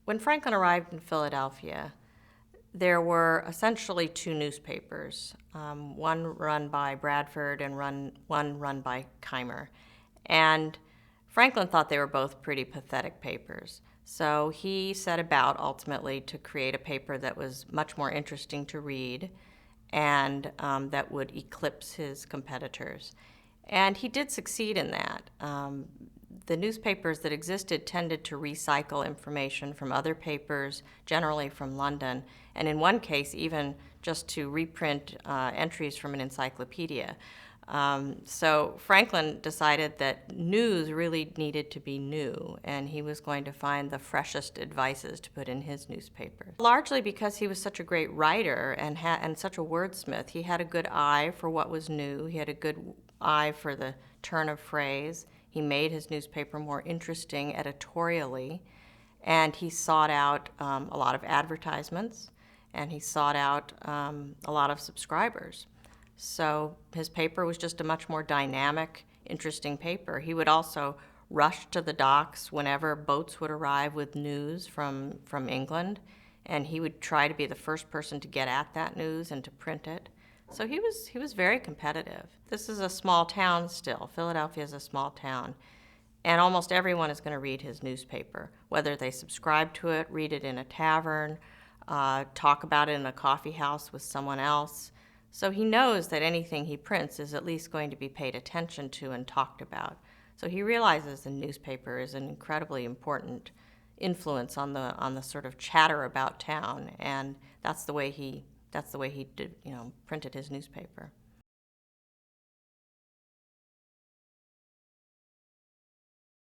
When Franklin arrived in Philadelphia, there were essentially two newspapers, one run by Bradford and one run by Keimer. And Franklin thought they were both pretty pathetic papers. So he set about ultimately to create a paper that was much more interesting to read and that would eclipse his competitors. And he did succeed in that. The newspapers that existed tended to recycle information from other papers, generally from London, and in one case, even just to reprint entries from an encyclopedia. So Franklin decided that news really needed to be new, and he was going to find the freshest advices to put in his newspaper. Largely because he was such a great writer and such a wordsmith, he had a good eye for what was new. He had a good eye for the turn of phrase. He made his newspaper more interesting editorially, and he sought out a lot of advertisements, and he sought out a lot of subscribers. So his paper was just a much more dynamic, interesting paper. He would also rush to the docks whenever boats would arrive with news from England, and he would try to be the first person to get at that news and to print it. So he was very competitive. This is a small town still. Philadelphia is a small town. And almost everyone is going to read his newspaper, whether they subscribe to it, read it in a tavern, talk about it in a coffee house with someone else. So he knows that anything he prints is at least going to be paid attention to and talked about. So he realizes the newspaper is an incredibly important influence on the sort of chatter about town, and that's the way he did, printed his newspaper.